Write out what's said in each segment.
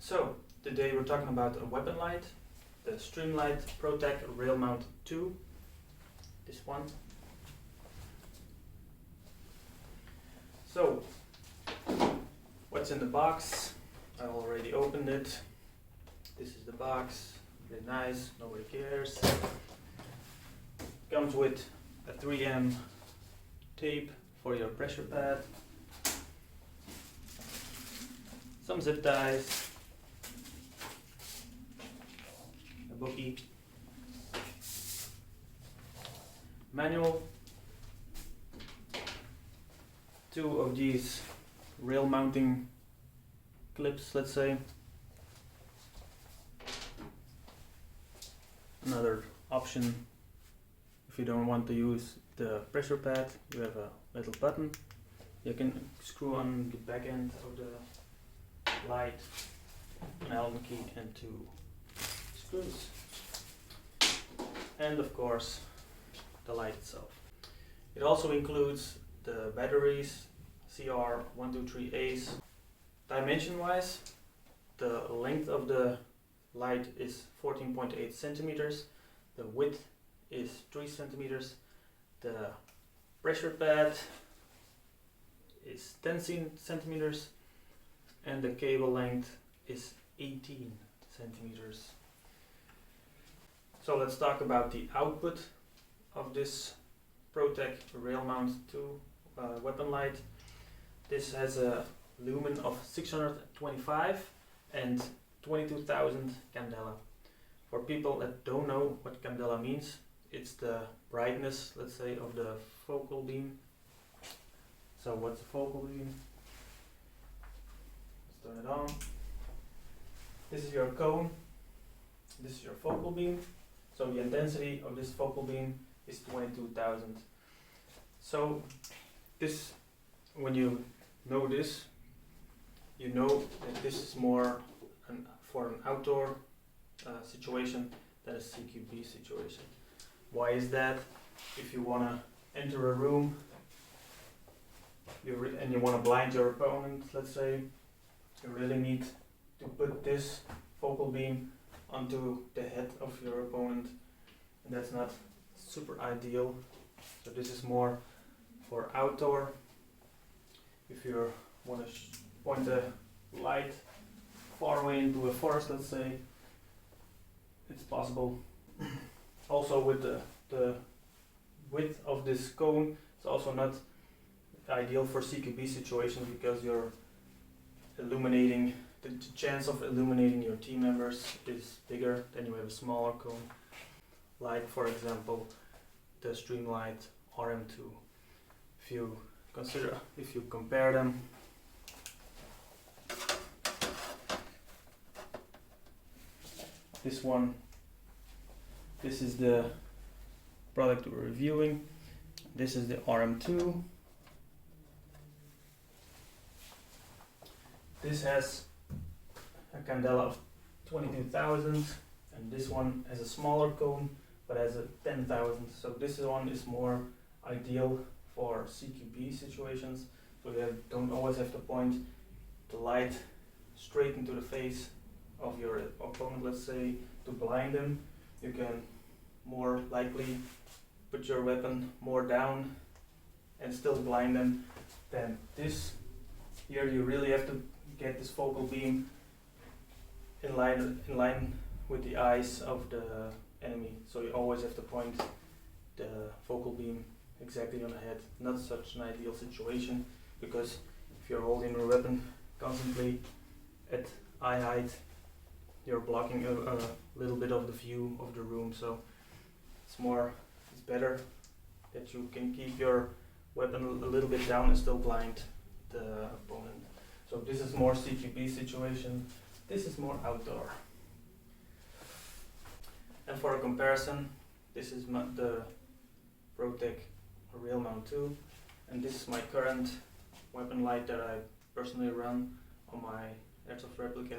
So, today we're talking about a weapon light, the Streamlight Protac Rail Mount 2, this one. So, what's in the box? I already opened it. This is the box, really nice, nobody cares. Comes with a 3M tape for your pressure pad, some zip ties, a bookie, manual, 2 of these rail mounting clips, let's say, another option if you don't want to use the pressure pad. You have a little button you can screw on the back end of the light, an Allen key and 2 screws, and of course the light itself. It also includes the batteries, CR123As. Dimension wise, the length of the light is 14.8 centimeters, the width is 3 centimeters, the pressure pad is 10 centimeters, and the cable length is 18 centimeters. So let's talk about the output of this Protac Rail Mount 2 weapon light. This has a lumen of 625 and 22,000 candela. For people that don't know what candela means, it's the brightness, let's say, of the focal beam. So what's a focal beam? Let's turn it on. This is your cone, this is your focal beam. So the intensity of this focal beam is 22,000. So this, when you know this, you know that this is more for an outdoor situation than a CQB situation. Why is that? If you want to enter a room and you want to blind your opponent, let's say, you really need to put this focal beam onto the head of your opponent, and that's not super ideal. So this is more for outdoor. If you want to point a light far away into a forest, let's say, it's possible. Also with the width of this cone, it's also not ideal for CQB situations because you're illuminating, the chance of illuminating your team members is bigger than you have a smaller cone, like for example the Streamlight RM2. If you compare them, this is the product we're reviewing. This is the RM2. This has a candela of 22,000, and this one has a smaller cone but has a 10,000. So this one is more ideal for CQB situations. So you don't always have to point the light straight into the face of your opponent, let's say, to blind them. You can more likely put your weapon more down and still blind them than this. Here you really have to get this focal beam in line with the eyes of the enemy. So you always have to point the focal beam exactly on the head. Not such an ideal situation, because if you're holding your weapon constantly at eye height, you're blocking a little bit of the view of the room. So it's better that you can keep your weapon a little bit down and still blind the opponent. So this is more CQB situation, this is more outdoor. And for a comparison, this is the Protac Rail Mount 2, and this is my current weapon light that I personally run on my Airsoft replica.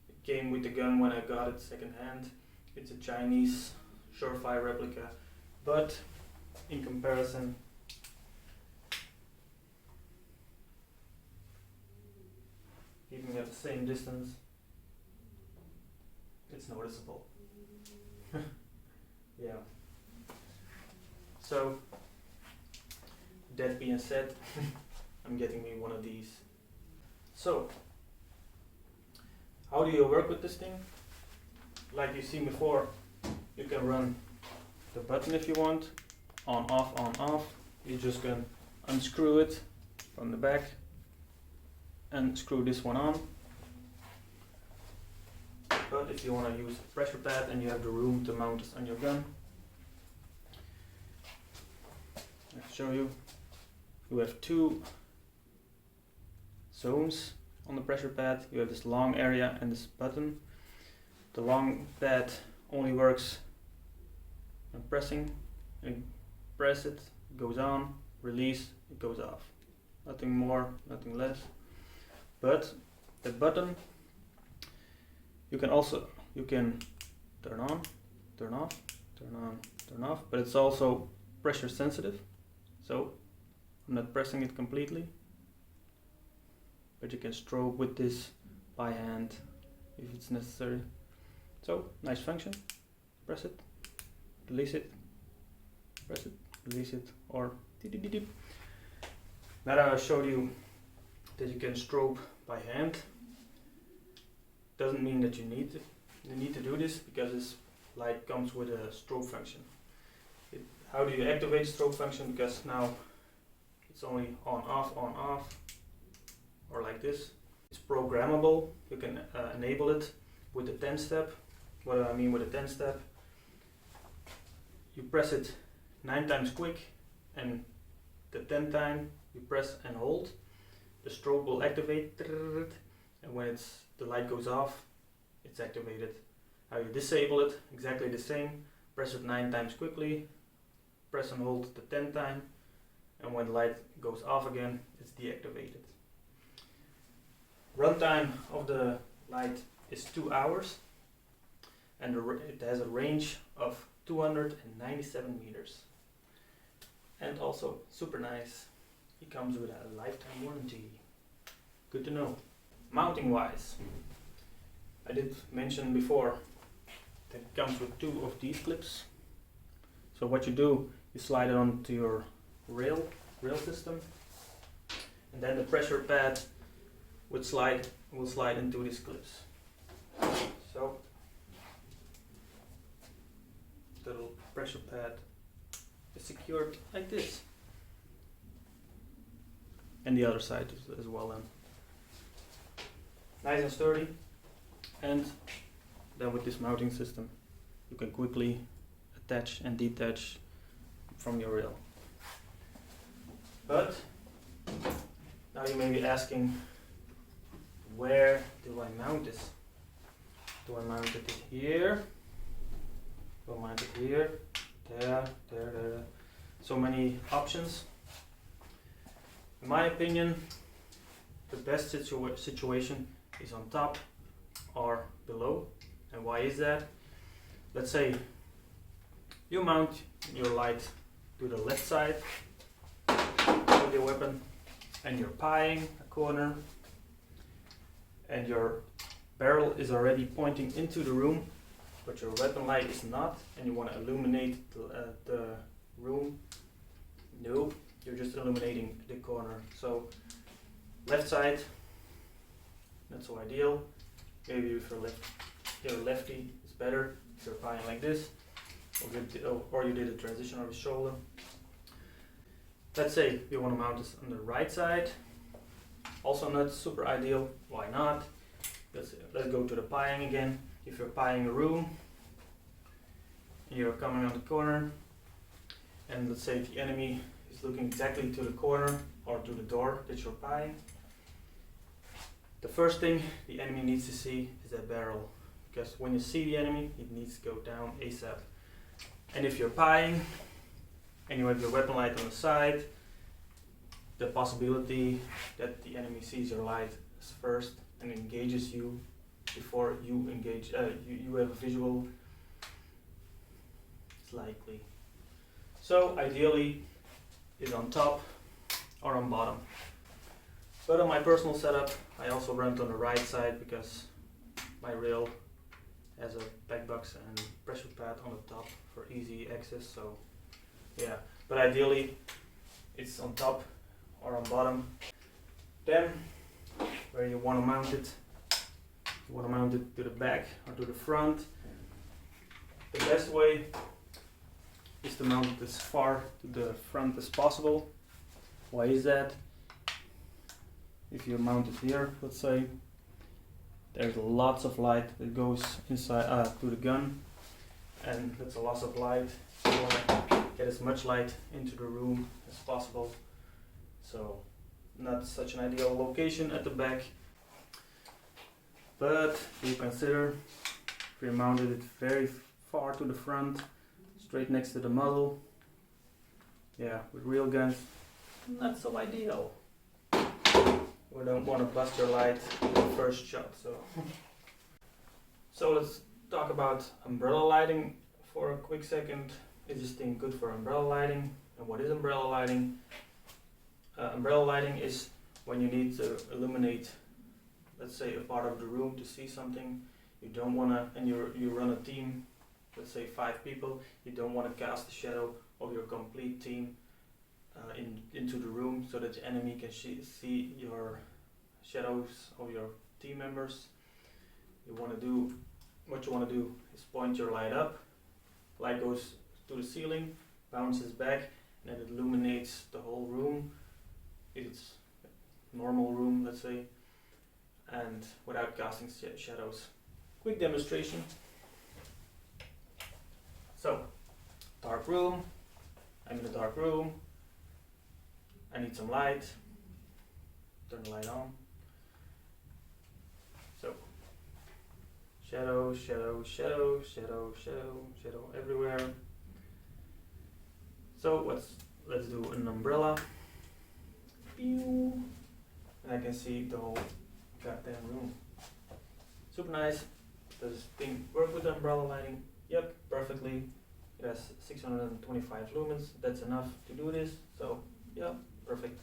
It came with the gun when I got it second hand. It's a Chinese Surefire replica, but in comparison, keeping at the same distance, it's noticeable. Yeah. So, that being said, I'm getting me one of these. So, how do you work with this thing? Like you seen before, you can run the button if you want, on off. You just can unscrew it from the back and screw this one on. But if you want to use a pressure pad and you have the room to mount this on your gun, I'll show you. You have two zones on the pressure pad. You have this long area and this button. The long pad only works when pressing, and press it, it goes on, release, it goes off. Nothing more, nothing less. But the button, you can turn on, turn off, turn on, turn off, but it's also pressure sensitive. So I'm not pressing it completely, but you can strobe with this by hand if it's necessary. So, nice function. Press it, release it, press it, release it, or dip. Now that I showed you that you can strobe by hand, doesn't mean that you need to do this, because this light comes with a strobe function. How do you activate the strobe function? Because now it's only on off, or like this. It's programmable. You can enable it with the 10 step. What do I mean with a 10 step? You press it 9 times quick, and the 10th time you press and hold, the strobe will activate, and when the light goes off, it's activated. How you disable it, exactly the same. Press it 9 times quickly, press and hold the 10th time, and when the light goes off again, it's deactivated. Runtime of the light is 2 hours, and it has a range of 297 meters. And also, super nice, it comes with a lifetime warranty. Good to know. Mounting wise, I did mention before that it comes with 2 of these clips. So what you do, you slide it onto your rail system, and then the pressure pad will slide into these clips. So the little pressure pad is secured like this, and the other side as well. Then nice and sturdy. And then with this mounting system, you can quickly attach and detach from your rail. But now you may be asking, where do I mount this? Do I mount it here? Do I mount it here? There. So many options. In my opinion, the best situation is on top or below. And why is that? Let's say you mount your light to the left side of your weapon, and you're pieing a corner, and your barrel is already pointing into the room, but your weapon light is not, and you want to illuminate the room. Nope, you're just illuminating the corner. So left side, not so ideal. Maybe if you're lefty, it's better. If you're pieing like this, or you did a transition over the shoulder. Let's say you want to mount this on the right side. Also not super ideal. Why not? Let's go to the pieing again. If you're pieing a room, you're coming on the corner, and let's say the enemy is looking exactly to the corner or to the door that you're pieing, the first thing the enemy needs to see is that barrel, because when you see the enemy, it needs to go down ASAP. And if you're pieing and you have your weapon light on the side, the possibility that the enemy sees your light first and engages you before you engage, you have a visual, it's likely. So ideally is on top or on bottom. But on my personal setup, I also run it on the right side because my rail has a back box and pressure pad on the top for easy access. So yeah, but ideally it's on top or on bottom. Then where you want to mount it, you want to mount it to the back or to the front. The best way is to mount it as far to the front as possible. Why is that? If you mount it here, let's say, there's lots of light that goes inside to the gun, and that's a loss of light. You want to get as much light into the room as possible. So not such an ideal location at the back. But you consider if you mounted it very far to the front, straight next to the muzzle, yeah, with real guns, not so ideal. We don't want to bust your light with the first shot. So let's talk about umbrella lighting for a quick second. Is this thing good for umbrella lighting? And what is umbrella lighting? Umbrella lighting is when you need to illuminate, let's say, a part of the room to see something. You don't want to, and you run a team, let's say 5 people, you don't want to cast the shadow of your complete team into the room so that the enemy can see your shadows of your team members. What you want to do is point your light up, light goes to the ceiling, bounces back, and then it illuminates the whole room. It's a normal room, let's say, and without casting shadows. Quick demonstration. So, dark room, I'm in a dark room, I need some light, turn the light on. So, shadow, shadow, shadow, shadow, shadow, shadow everywhere. So let's do an umbrella. Pew. And I can see the whole goddamn room. Super nice. Does this thing work with the umbrella lighting? Yep, perfectly. It has 625 lumens. That's enough to do this. So yeah, perfect.